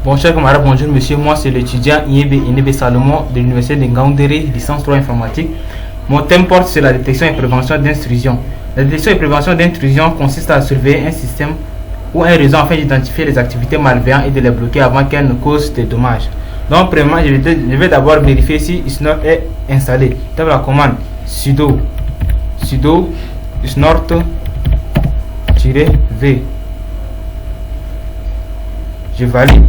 Bon, chers camarades, bonjour monsieur. Moi, c'est l'étudiant Inebe Salomon de l'université de Ngaoundéré, licence 3 informatique. Mon thème porte sur la détection et prévention d'intrusion. La détection et prévention d'intrusion consiste à surveiller un système ou un réseau afin d'identifier les activités malveillantes et de les bloquer avant qu'elles ne causent des dommages. Donc, premièrement, je vais d'abord vérifier si snort est installé. Tape la commande sudo snort-v. Je valide.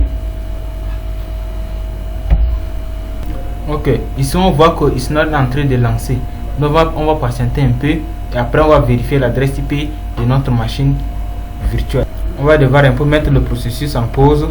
Ok, ici on voit que snort est en train de lancer. Donc on va patienter un peu et après on va vérifier l'adresse IP de notre machine virtuelle. On va devoir un peu mettre le processus en pause.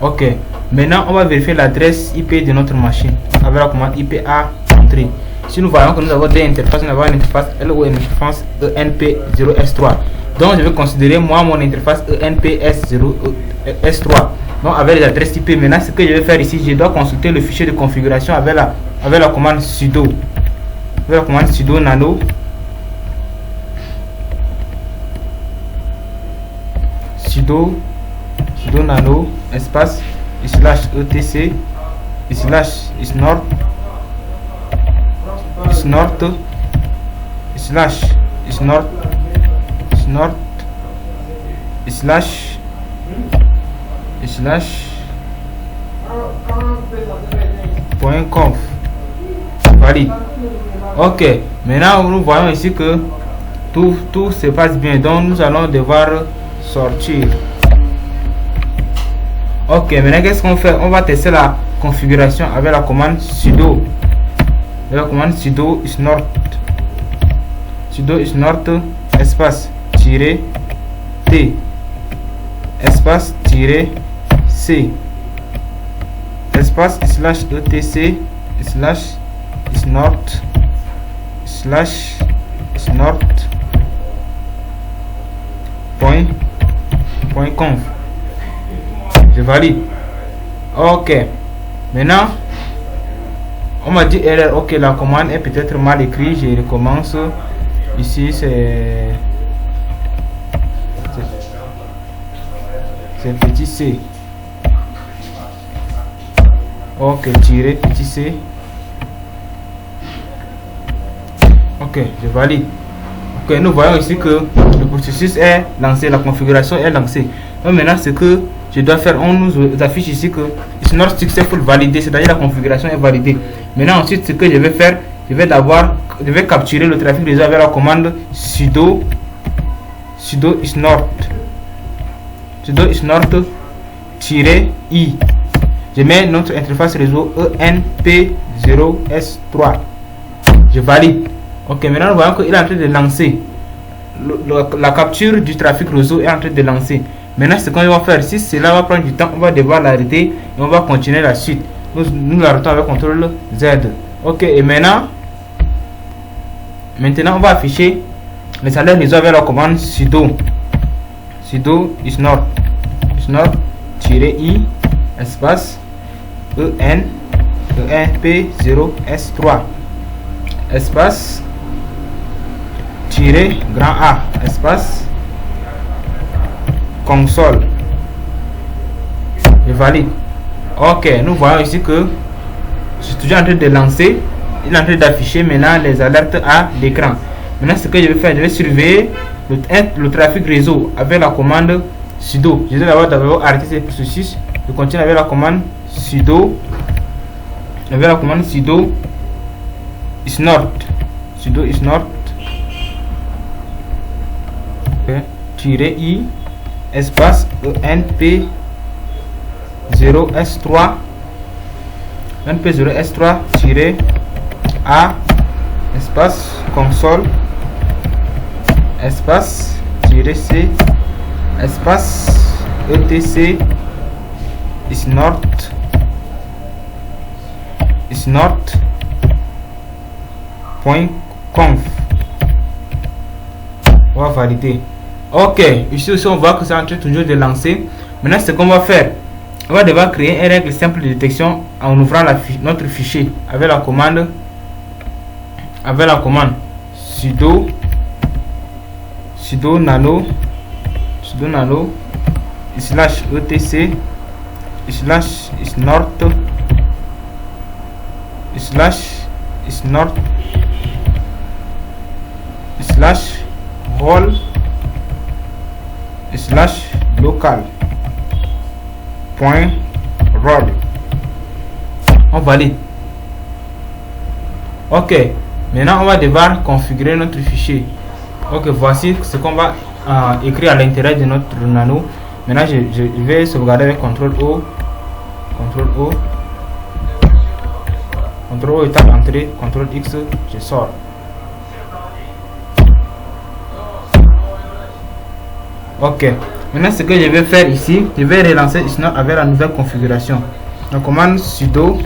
Ok, maintenant on va vérifier l'adresse IP de notre machine avec la commande IPA entrée. Si nous voyons que nous avons deux interfaces, nous avons une interface L ou une interface ENP0S3. Donc je vais considérer moi mon interface ENPS0S3. Donc avec les adresses IP. Maintenant ce que je vais faire ici, je dois consulter le fichier de configuration avec la commande sudo. Avec la commande sudo nano nano espace /etc /snort .conf. Valide. Ok, maintenant nous voyons ici que tout se passe bien, donc nous allons devoir sortir. Ok, maintenant qu'est-ce qu'on fait? On va tester la configuration avec la commande sudo. Snort espace -t espace -c espace /etc /snort .conf. Je valide. Ok, maintenant on m'a dit erreur. Ok, la commande est peut-être mal écrite. Je recommence. Ici c'est petit c. Ok, petit c. Ok, je valide. Ok, nous voyons ici que le processus est lancé, la configuration est lancée. Donc maintenant ce que je dois faire, on nous affiche ici que snort successful validé, c'est-à-dire la configuration est validée. Maintenant ensuite ce que je vais faire, je vais capturer le trafic réseau avec la commande sudo snort -i. Je mets notre interface réseau ENP0S3. Je valide. Ok, maintenant nous voyons qu'il est en train de lancer. La capture du trafic réseau est en train de lancer. Maintenant ce qu'on va faire, si cela va prendre du temps, on va devoir l'arrêter et on va continuer la suite. Nous l'arrêtons avec CTRL Z. Ok, et maintenant on va afficher les salaires réseau avec la commande sudo snort-i espace ENP0S3 espace grand A espace console. Je valide. Ok, nous voyons ici que je suis toujours en train de lancer. Il est en train d'afficher maintenant les alertes à l'écran. Maintenant ce que je vais faire, je vais surveiller le trafic réseau avec la commande sudo. Je vais d'abord arrêter ce processus. Je continue avec la commande sudo snort -i espace ENP0S3 -a espace console espace -c espace etc snort .conf. On va valider. Ok, ici aussi on voit que c'est en train toujours de lancer. Maintenant ce qu'on va faire, on va devoir créer une règle simple de détection en ouvrant notre fichier avec la commande sudo nano /etc slash snort slash snort slash roll slash local point roll. On valide. Ok, maintenant on va devoir configurer notre fichier. Ok, voici ce qu'on va écrire à l'intérieur de notre nano. Maintenant je vais sauvegarder avec CTRL O. CTRL O est à l'entrée, CTRL X, je sors. Ok, maintenant ce que je vais faire ici, je vais relancer Snort avec la nouvelle configuration. La commande sudo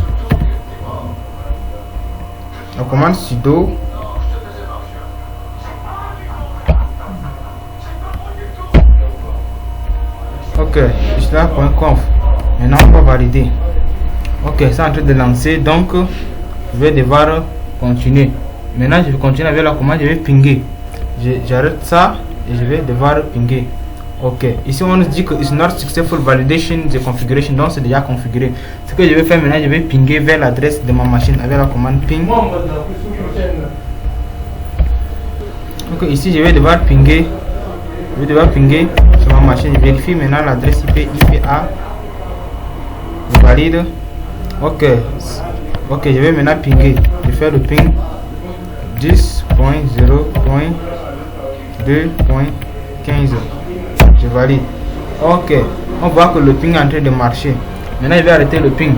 ok, isla.conf. Maintenant on va valider. Ok, c'est en train de lancer, donc je vais devoir continuer. Maintenant je vais continuer avec la commande, je vais pinguer. J'arrête ça et je vais devoir pinguer. Ok, ici on nous dit que it's not successful validation the configuration, donc c'est déjà configuré. Ce que je vais faire maintenant, je vais pinguer vers l'adresse de ma machine avec la commande ping. Ok, ici je vais devoir pinguer. Sur ma machine. Je vérifie maintenant l'adresse IP IPA. Je valide. Ok, je vais maintenant pinguer. Je vais faire le ping 10.0.2.15. Je valide. Ok, on voit que le ping est en train de marcher. Maintenant je vais arrêter le ping.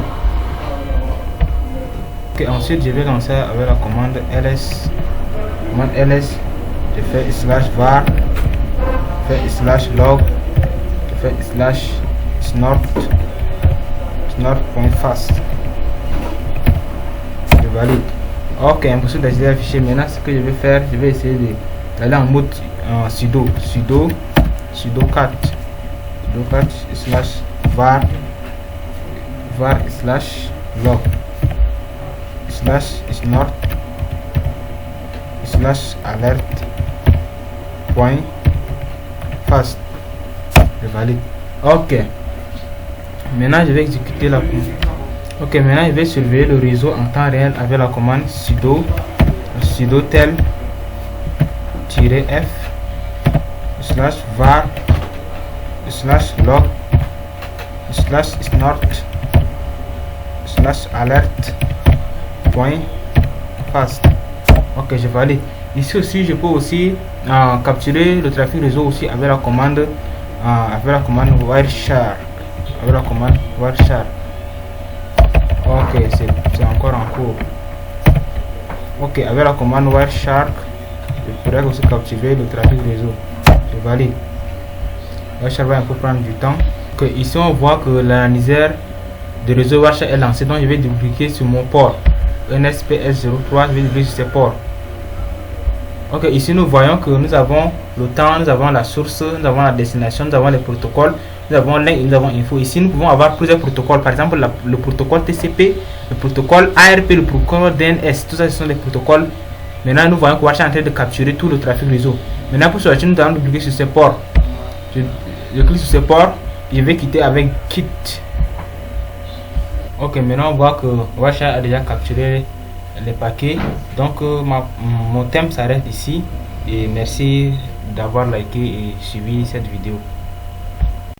Ok, ensuite je vais lancer avec la commande ls. Je fais slash var, je fais slash log, je fais slash snort.fast. Je valide. Ok, impossible d'accéder à fichier. Maintenant ce que je vais faire, je vais essayer d'aller en mode sudo cat slash var slash log slash snort slash alert point fast. Je valide. Ok, maintenant je vais exécuter la commande. Ok, maintenant je vais surveiller le réseau en temps réel avec la commande sudo tel -f slash var slash log slash snort slash alert point fast. Ok, je valide. Ici aussi je peux aussi capturer le trafic réseau aussi avec la commande wireshark. Ok, c'est encore en cours. Ok, avec la commande wireshark je pourrais aussi capturer le trafic réseau. Je valide. Wireshark va un peu prendre du temps. Ok, ici on voit que l'analysaire de réseau Wireshark est lancé, donc je vais dupliquer sur mon port NSPS03. Je vais dupliquer sur ces ports. Ok, ici nous voyons que nous avons le temps, nous avons la source, nous avons la destination, nous avons les protocoles, nous avons link et nous avons info. Ici nous pouvons avoir plusieurs protocoles, par exemple le protocole TCP, le protocole ARP, le protocole DNS. Tout ça ce sont des protocoles. Maintenant nous voyons que Wireshark est en train de capturer tout le trafic réseau. Maintenant pour sortir, nous allons dupliquer sur ces ports. Je clique sur ces ports, je vais quitter avec quit. Ok, maintenant on voit que Wireshark a déjà capturé les paquets. Donc mon thème s'arrête ici et merci d'avoir liké et suivi cette vidéo.